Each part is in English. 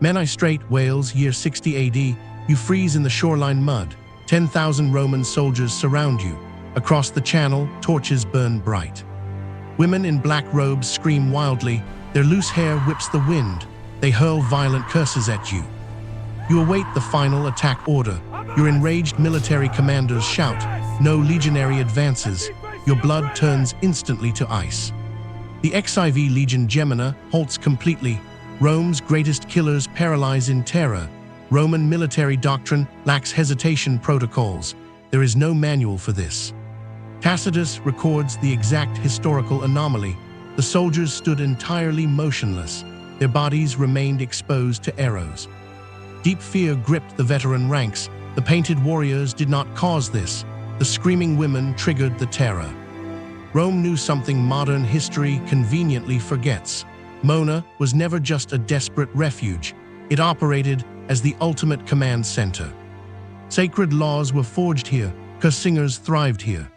Menai Strait, Wales, year 60 AD, you freeze in the shoreline mud. 10,000 Roman soldiers surround you. Across the channel, torches burn bright. Women in black robes scream wildly. Their loose hair whips the wind. They hurl violent curses at you. You await the final attack order. Your enraged military commanders shout, "No legionary advances." Your blood turns instantly to ice. The XIV Legion Gemina halts completely. Rome's greatest killers paralyze in terror. Roman military doctrine lacks hesitation protocols. There is no manual for this. Tacitus records the exact historical anomaly. The soldiers stood entirely motionless. Their bodies remained exposed to arrows. Deep fear gripped the veteran ranks. The painted warriors did not cause this. The screaming women triggered the terror. Rome knew something modern history conveniently forgets. Mona was never just a desperate refuge. It operated as the ultimate command center. Sacred laws were forged here, curse singers thrived here.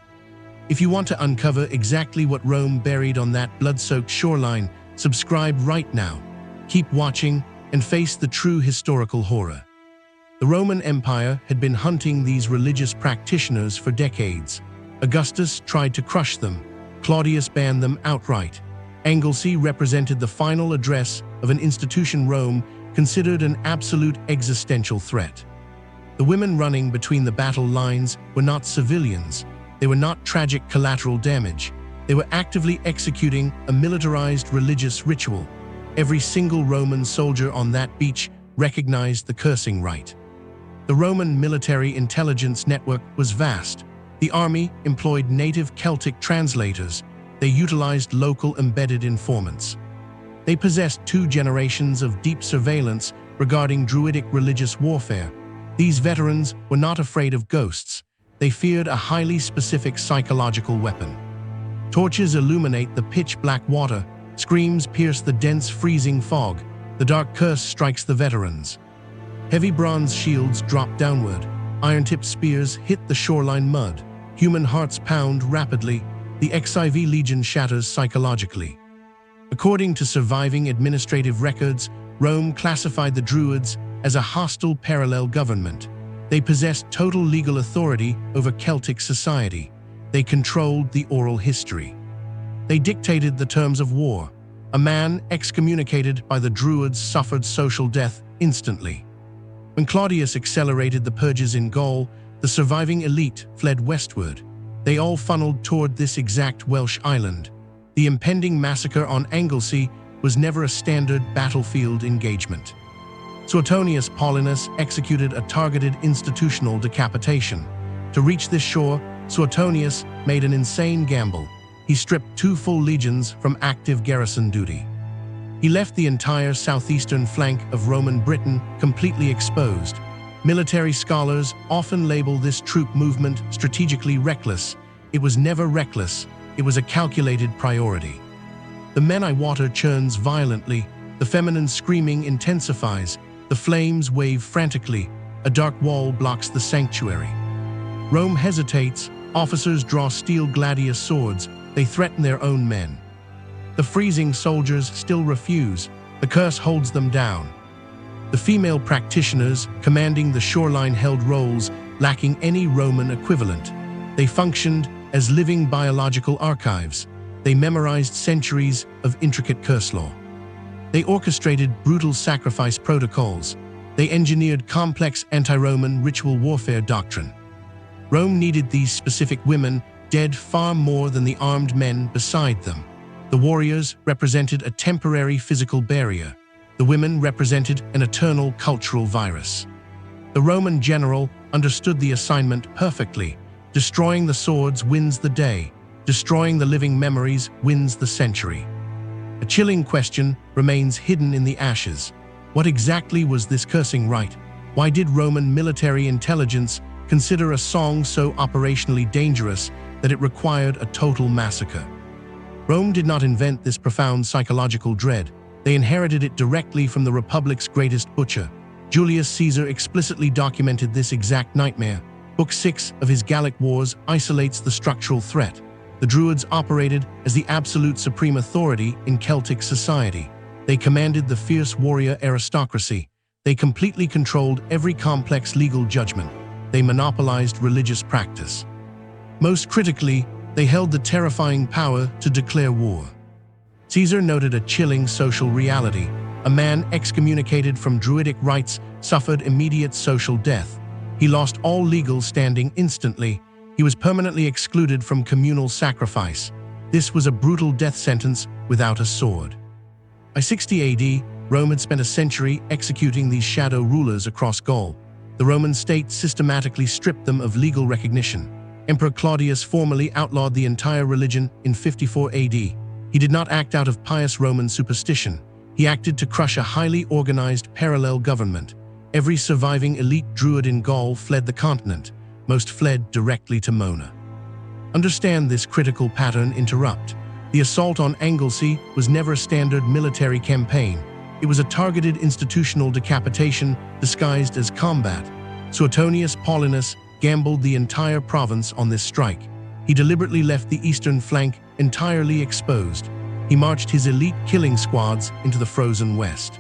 If you want to uncover exactly what Rome buried on that blood-soaked shoreline, subscribe right now. Keep watching and face the true historical horror. The Roman Empire had been hunting these religious practitioners for decades. Augustus tried to crush them. Claudius banned them outright. Anglesey represented the final address of an institution Rome considered an absolute existential threat. The women running between the battle lines were not civilians. They were not tragic collateral damage. They were actively executing a militarized religious ritual. Every single Roman soldier on that beach recognized the cursing rite. The Roman military intelligence network was vast. The army employed native Celtic translators. They utilized local embedded informants. They possessed 2 generations of deep surveillance regarding Druidic religious warfare. These veterans were not afraid of ghosts. They feared a highly specific psychological weapon. Torches illuminate the pitch-black water. Screams pierce the dense, freezing fog. The dark curse strikes the veterans. Heavy bronze shields drop downward. Iron-tipped spears hit the shoreline mud. Human hearts pound rapidly. The XIV Legion shatters psychologically. According to surviving administrative records, Rome classified the Druids as a hostile parallel government. They possessed total legal authority over Celtic society. They controlled the oral history. They dictated the terms of war. A man excommunicated by the Druids suffered social death instantly. When Claudius accelerated the purges in Gaul, the surviving elite fled westward. They all funneled toward this exact Welsh island. The impending massacre on Anglesey was never a standard battlefield engagement. Suetonius Paulinus executed a targeted institutional decapitation. To reach this shore, Suetonius made an insane gamble. He stripped 2 full legions from active garrison duty. He left the entire southeastern flank of Roman Britain completely exposed. Military scholars often label this troop movement strategically reckless. It was never reckless. It was a calculated priority. The Menai water churns violently. The feminine screaming intensifies. The flames wave frantically. A dark wall blocks the sanctuary. Rome hesitates. Officers draw steel gladius swords. They threaten their own men. The freezing soldiers still refuse. The curse holds them down. The female practitioners commanding the shoreline held roles lacking any Roman equivalent. They functioned as living biological archives. They memorized centuries of intricate curse law. They orchestrated brutal sacrifice protocols. They engineered complex anti-Roman ritual warfare doctrine. Rome needed these specific women dead far more than the armed men beside them. The warriors represented a temporary physical barrier. The women represented an eternal cultural virus. The Roman general understood the assignment perfectly. Destroying the swords wins the day. Destroying the living memories wins the century. A chilling question remains hidden in the ashes. What exactly was this cursing rite? Why did Roman military intelligence consider a song so operationally dangerous that it required a total massacre? Rome did not invent this profound psychological dread. They inherited it directly from the Republic's greatest butcher. Julius Caesar explicitly documented this exact nightmare. Book 6 of his Gallic Wars isolates the structural threat. The Druids operated as the absolute supreme authority in Celtic society. They commanded the fierce warrior aristocracy. They completely controlled every complex legal judgment. They monopolized religious practice. Most critically, they held the terrifying power to declare war. Caesar noted a chilling social reality. A man excommunicated from Druidic rites suffered immediate social death. He lost all legal standing instantly. He was permanently excluded from communal sacrifice. This was a brutal death sentence without a sword. By 60 AD, Rome had spent a century executing these shadow rulers across Gaul. The Roman state systematically stripped them of legal recognition. Emperor Claudius formally outlawed the entire religion in 54 AD. He did not act out of pious Roman superstition. He acted to crush a highly organized parallel government. Every surviving elite Druid in Gaul fled the continent. Most fled directly to Mona. Understand this critical pattern interrupt. The assault on Anglesey was never a standard military campaign. It was a targeted institutional decapitation disguised as combat. Suetonius Paulinus gambled the entire province on this strike. He deliberately left the eastern flank entirely exposed. He marched his elite killing squads into the frozen west.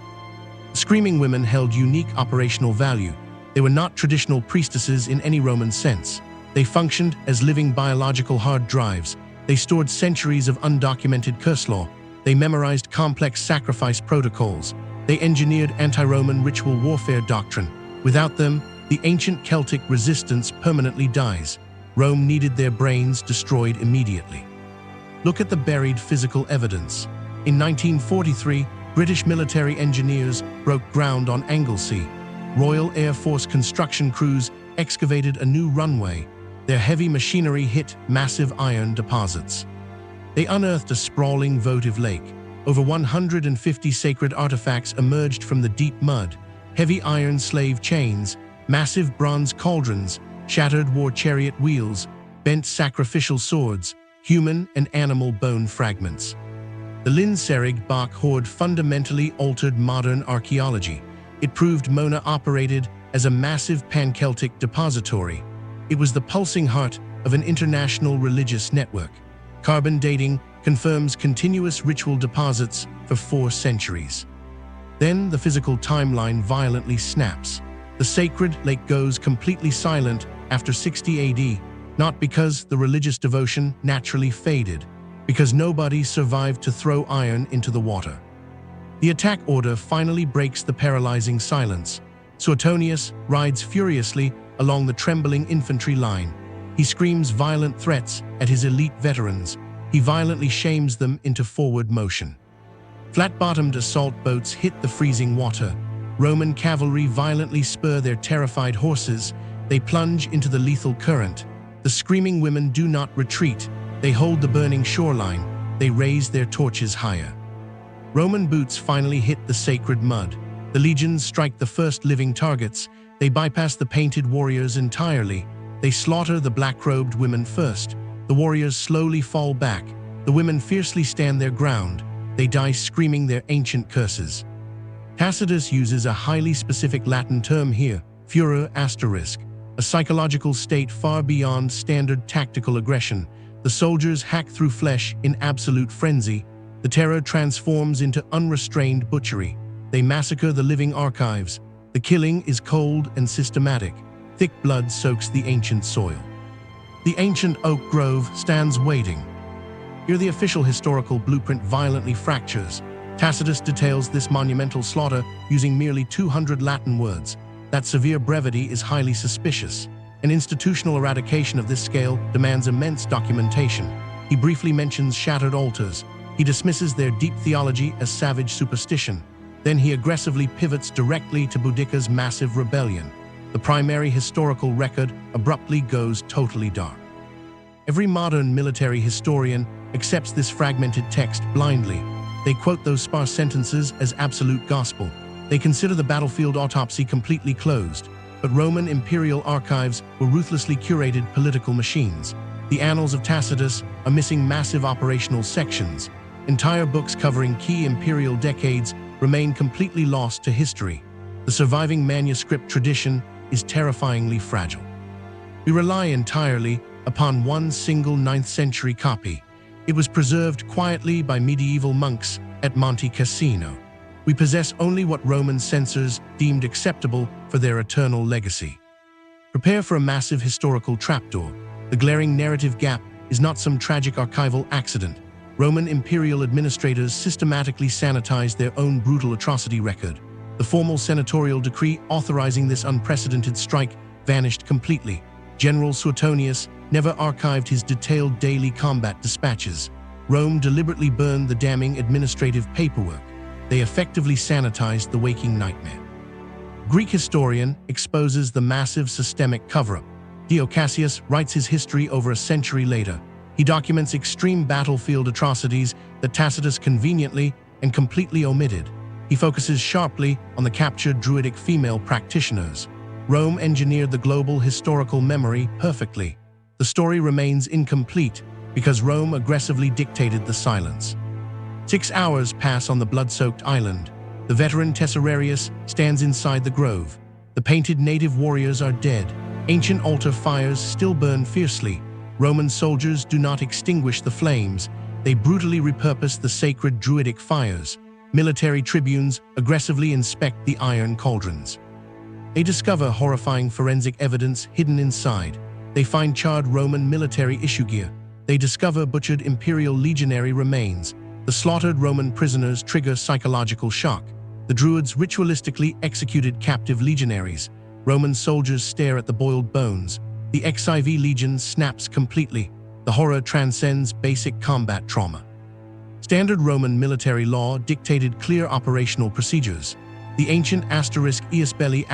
The screaming women held unique operational value. They were not traditional priestesses in any Roman sense. They functioned as living biological hard drives. They stored centuries of undocumented curse law. They memorized complex sacrifice protocols. They engineered anti-Roman ritual warfare doctrine. Without them, the ancient Celtic resistance permanently dies. Rome needed their brains destroyed immediately. Look at the buried physical evidence. In 1943, British military engineers broke ground on Anglesey. Royal Air Force construction crews excavated a new runway. Their heavy machinery hit massive iron deposits. They unearthed a sprawling votive lake. Over 150 sacred artifacts emerged from the deep mud. Heavy iron slave chains, massive bronze cauldrons, shattered war chariot wheels, bent sacrificial swords, human and animal bone fragments. The Llyn Cerrig Bach hoard fundamentally altered modern archaeology. It proved Mona operated as a massive pan-Celtic depository. It was the pulsing heart of an international religious network. Carbon dating confirms continuous ritual deposits for 4 centuries. Then the physical timeline violently snaps. The sacred lake goes completely silent after 60 AD, not because the religious devotion naturally faded, because nobody survived to throw iron into the water. The attack order finally breaks the paralyzing silence. Suetonius rides furiously along the trembling infantry line. He screams violent threats at his elite veterans. He violently shames them into forward motion. Flat-bottomed assault boats hit the freezing water. Roman cavalry violently spur their terrified horses. They plunge into the lethal current. The screaming women do not retreat. They hold the burning shoreline. They raise their torches higher. Roman boots finally hit the sacred mud. The legions strike the first living targets. They bypass the painted warriors entirely. They slaughter the black-robed women first. The warriors slowly fall back. The women fiercely stand their ground. They die screaming their ancient curses. Tacitus uses a highly specific Latin term here, furor asterisk, a psychological state far beyond standard tactical aggression. The soldiers hack through flesh in absolute frenzy. The terror transforms into unrestrained butchery. They massacre the living archives. The killing is cold and systematic. Thick blood soaks the ancient soil. The ancient oak grove stands waiting. Here the official historical blueprint violently fractures. Tacitus details this monumental slaughter using merely 200 Latin words. That severe brevity is highly suspicious. An institutional eradication of this scale demands immense documentation. He briefly mentions shattered altars. He dismisses their deep theology as savage superstition. Then he aggressively pivots directly to Boudicca's massive rebellion. The primary historical record abruptly goes totally dark. Every modern military historian accepts this fragmented text blindly. They quote those sparse sentences as absolute gospel. They consider the battlefield autopsy completely closed. But Roman imperial archives were ruthlessly curated political machines. The annals of Tacitus are missing massive operational sections. Entire books covering key imperial decades remain completely lost to history. The surviving manuscript tradition is terrifyingly fragile. We rely entirely upon one single 9th century copy. It was preserved quietly by medieval monks at Monte Cassino. We possess only what Roman censors deemed acceptable for their eternal legacy. Prepare for a massive historical trapdoor. The glaring narrative gap is not some tragic archival accident. Roman imperial administrators systematically sanitized their own brutal atrocity record. The formal senatorial decree authorizing this unprecedented strike vanished completely. General Suetonius never archived his detailed daily combat dispatches. Rome deliberately burned the damning administrative paperwork. They effectively sanitized the waking nightmare. Greek historian exposes the massive systemic cover-up. Dio Cassius writes his history over a century later. He documents extreme battlefield atrocities that Tacitus conveniently and completely omitted. He focuses sharply on the captured Druidic female practitioners. Rome engineered the global historical memory perfectly. The story remains incomplete because Rome aggressively dictated the silence. 6 hours pass on the blood-soaked island. The veteran Tesserarius stands inside the grove. The painted native warriors are dead. Ancient altar fires still burn fiercely. Roman soldiers do not extinguish the flames. They brutally repurpose the sacred Druidic fires. Military tribunes aggressively inspect the iron cauldrons. They discover horrifying forensic evidence hidden inside. They find charred Roman military issue gear. They discover butchered imperial legionary remains. The slaughtered Roman prisoners trigger psychological shock. The Druids ritualistically executed captive legionaries. Roman soldiers stare at the boiled bones. The XIV Legion snaps completely. The horror transcends basic combat trauma. Standard Roman military law dictated clear operational procedures. The ancient *ius belli*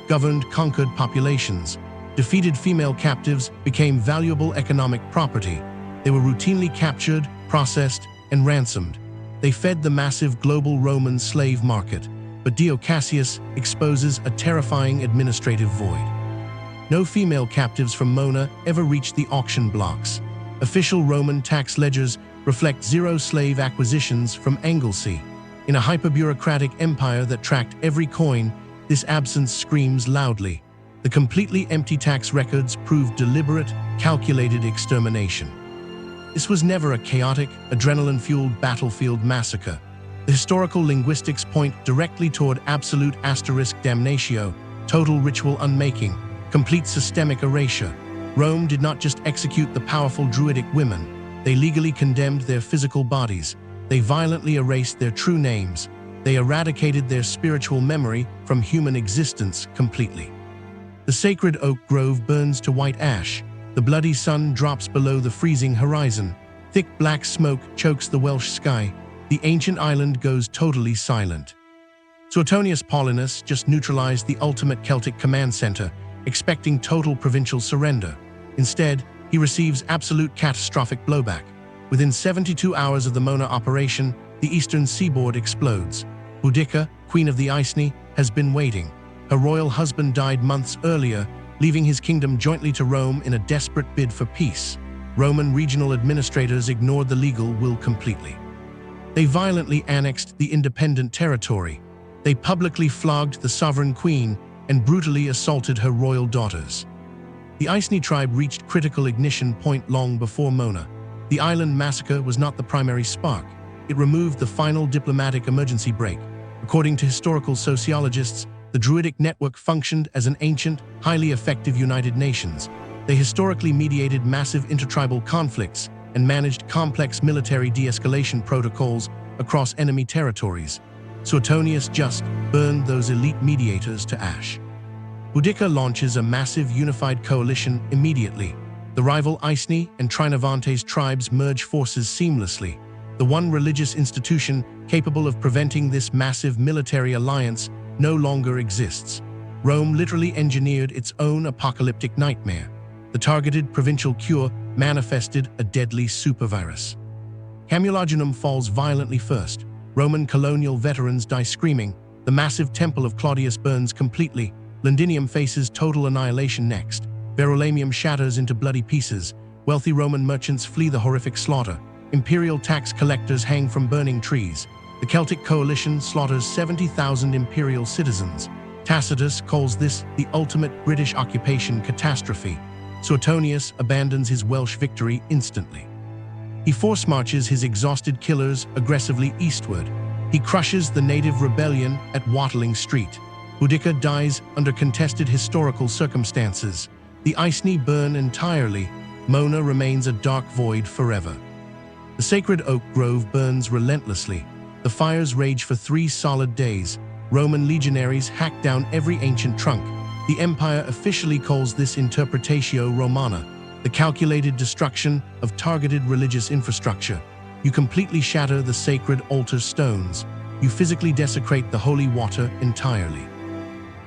governed conquered populations. Defeated female captives became valuable economic property. They were routinely captured, processed, and ransomed. They fed the massive global Roman slave market, but Dio Cassius exposes a terrifying administrative void. No female captives from Mona ever reached the auction blocks. Official Roman tax ledgers reflect 0 slave acquisitions from Anglesey. In a hyper-bureaucratic empire that tracked every coin, this absence screams loudly. The completely empty tax records prove deliberate, calculated extermination. This was never a chaotic, adrenaline-fueled battlefield massacre. The historical linguistics point directly toward absolute damnatio, total ritual unmaking, complete systemic erasure. Rome did not just execute the powerful Druidic women, they legally condemned their physical bodies. They violently erased their true names. They eradicated their spiritual memory from human existence completely. The sacred oak grove burns to white ash. The bloody sun drops below the freezing horizon. Thick black smoke chokes the Welsh sky. The ancient island goes totally silent. Suetonius Paulinus just neutralized the ultimate Celtic command center, expecting total provincial surrender. Instead, he receives absolute catastrophic blowback. Within 72 hours of the Mona operation, the eastern seaboard explodes. Boudicca, queen of the Iceni, has been waiting. Her royal husband died months earlier, leaving his kingdom jointly to Rome in a desperate bid for peace. Roman regional administrators ignored the legal will completely. They violently annexed the independent territory. They publicly flogged the sovereign queen and brutally assaulted her royal daughters. The Iceni tribe reached critical ignition point long before Mona. The island massacre was not the primary spark. It removed the final diplomatic emergency brake. According to historical sociologists, the Druidic network functioned as an ancient, highly effective United Nations. They historically mediated massive intertribal conflicts and managed complex military de-escalation protocols across enemy territories. Suetonius just burned those elite mediators to ash. Boudicca launches a massive unified coalition immediately. The rival Iceni and Trinovantes tribes merge forces seamlessly. The one religious institution capable of preventing this massive military alliance no longer exists. Rome literally engineered its own apocalyptic nightmare. The targeted provincial cure manifested a deadly supervirus. Camulaginum falls violently first. Roman colonial veterans die screaming. The massive temple of Claudius burns completely. Londinium faces total annihilation next. Verulamium shatters into bloody pieces. Wealthy Roman merchants flee the horrific slaughter. Imperial tax collectors hang from burning trees. The Celtic coalition slaughters 70,000 imperial citizens. Tacitus calls this the ultimate British occupation catastrophe. Suetonius abandons his Welsh victory instantly. He force marches his exhausted killers aggressively eastward. He crushes the native rebellion at Llyn Cerrig. Boudiccan dies under contested historical circumstances. The Llyn burn entirely. Mona remains a dark void forever. The sacred oak grove burns relentlessly. The fires rage for 3 solid days. Roman legionaries hack down every ancient trunk. The empire officially calls this Interpretatio Romana, the calculated destruction of targeted religious infrastructure. You completely shatter the sacred altar stones. You physically desecrate the holy water entirely.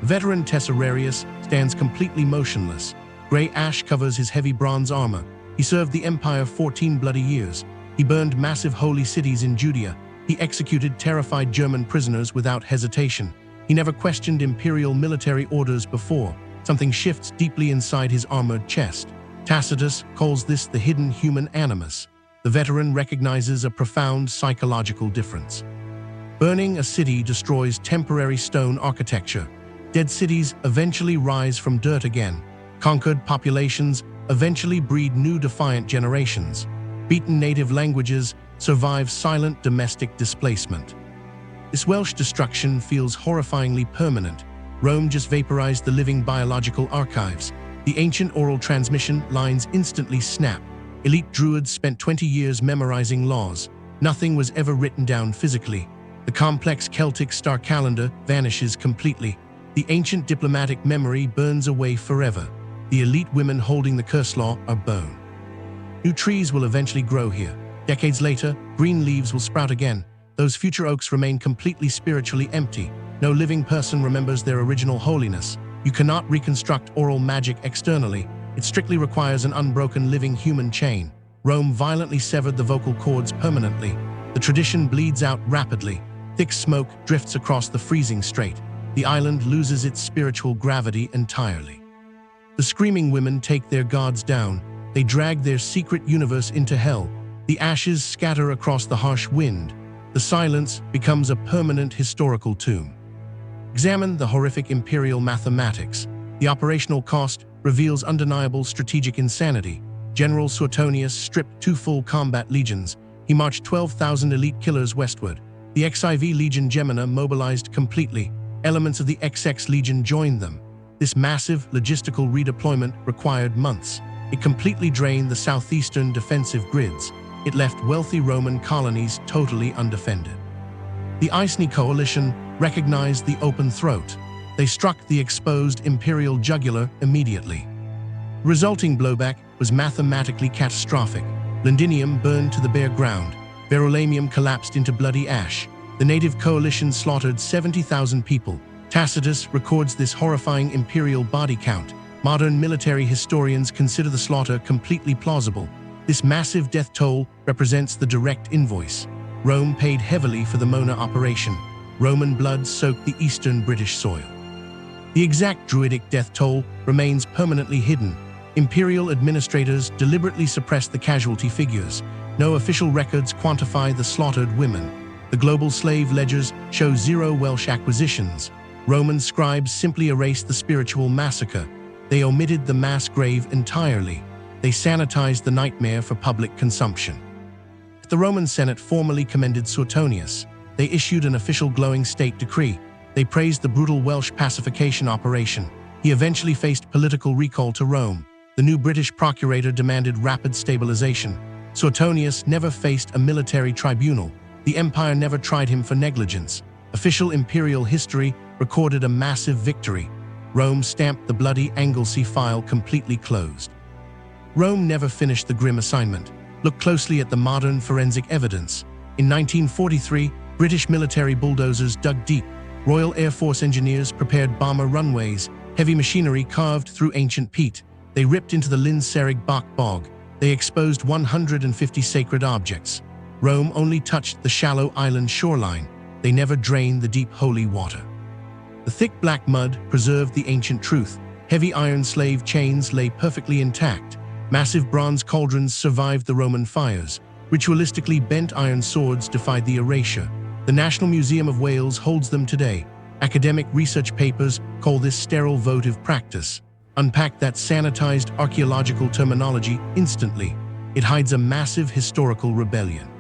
Veteran Tacitus stands completely motionless. Grey ash covers his heavy bronze armor. He served the empire 14 bloody years. He burned massive holy cities in Judea. He executed terrified German prisoners without hesitation. He never questioned imperial military orders before. Something shifts deeply inside his armored chest. Tacitus calls this the hidden human animus. The veteran recognizes a profound psychological difference. Burning a city destroys temporary stone architecture. Dead cities eventually rise from dirt again. Conquered populations eventually breed new defiant generations. Beaten native languages survive silent domestic displacement. This Welsh destruction feels horrifyingly permanent. Rome just vaporized the living biological archives. The ancient oral transmission lines instantly snap. Elite Druids spent 20 years memorizing laws. Nothing was ever written down physically. The complex Celtic star calendar vanishes completely. The ancient diplomatic memory burns away forever. The elite women holding the curse law are bone. New trees will eventually grow here. Decades later, green leaves will sprout again. Those future oaks remain completely spiritually empty. No living person remembers their original holiness. You cannot reconstruct oral magic externally. It strictly requires an unbroken living human chain. Rome violently severed the vocal cords permanently. The tradition bleeds out rapidly. Thick smoke drifts across the freezing strait. The island loses its spiritual gravity entirely. The screaming women take their gods down. They drag their secret universe into hell. The ashes scatter across the harsh wind. The silence becomes a permanent historical tomb. Examine the horrific imperial mathematics. The operational cost reveals undeniable strategic insanity. General Suetonius stripped 2 full combat legions. He marched 12,000 elite killers westward. The XIV Legion Gemina mobilized completely. Elements of the XX Legion joined them. This massive logistical redeployment required months. It completely drained the southeastern defensive grids. It left wealthy Roman colonies totally undefended. The Llyn coalition recognized the open throat. They struck the exposed imperial jugular immediately. The resulting blowback was mathematically catastrophic. Londinium burned to the bare ground. Verulamium collapsed into bloody ash. The native coalition slaughtered 70,000 people. Tacitus records this horrifying imperial body count. Modern military historians consider the slaughter completely plausible. This massive death toll represents the direct invoice. Rome paid heavily for the Mona operation. Roman blood soaked the eastern British soil. The exact Druidic death toll remains permanently hidden. Imperial administrators deliberately suppressed the casualty figures. No official records quantify the slaughtered women. The global slave ledgers show 0 Welsh acquisitions. Roman scribes simply erased the spiritual massacre. They omitted the mass grave entirely. They sanitized the nightmare for public consumption. The Roman Senate formally commended Suetonius. They issued an official glowing state decree. They praised the brutal Welsh pacification operation. He eventually faced political recall to Rome. The new British procurator demanded rapid stabilization. Suetonius never faced a military tribunal. The empire never tried him for negligence. Official imperial history recorded a massive victory. Rome stamped the bloody Anglesey file completely closed. Rome never finished the grim assignment. Look closely at the modern forensic evidence. In 1943, British military bulldozers dug deep. Royal Air Force engineers prepared bomber runways. Heavy machinery carved through ancient peat. They ripped into the Llyn Cerrig Bach bog. They exposed 150 sacred objects. Rome only touched the shallow island shoreline. They never drained the deep holy water. The thick black mud preserved the ancient truth. Heavy iron slave chains lay perfectly intact. Massive bronze cauldrons survived the Roman fires. Ritualistically bent iron swords defied the erasure. The National Museum of Wales holds them today. Academic research papers call this sterile votive practice. Unpack that sanitized archaeological terminology instantly. It hides a massive historical rebellion.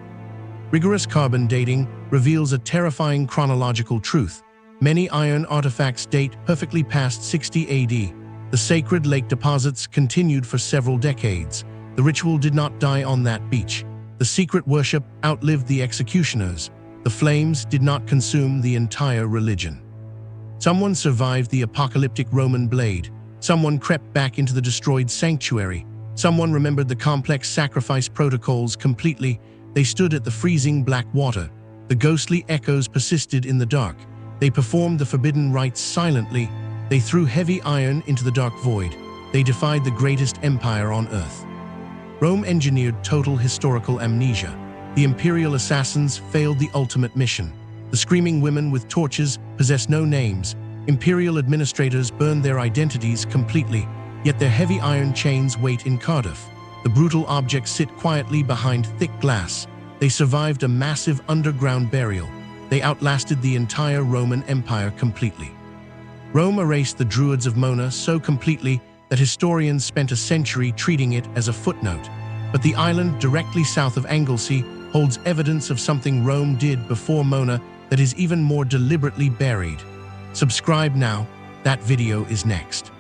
Rigorous carbon dating reveals a terrifying chronological truth. Many iron artifacts date perfectly past 60 AD. The sacred lake deposits continued for several decades. The ritual did not die on that beach. The secret worship outlived the executioners. The flames did not consume the entire religion. Someone survived the apocalyptic Roman blade. Someone crept back into the destroyed sanctuary. Someone remembered the complex sacrifice protocols completely. They stood at the freezing black water. The ghostly echoes persisted in the dark. They performed the forbidden rites silently. They threw heavy iron into the dark void. They defied the greatest empire on earth. Rome engineered total historical amnesia. The imperial assassins failed the ultimate mission. The screaming women with torches possess no names. Imperial administrators burned their identities completely, yet their heavy iron chains wait in Cardiff. The brutal objects sit quietly behind thick glass. They survived a massive underground burial. They outlasted the entire Roman Empire completely. Rome erased the Druids of Mona so completely that historians spent a century treating it as a footnote. But the island directly south of Anglesey holds evidence of something Rome did before Mona that is even more deliberately buried. Subscribe now, that video is next.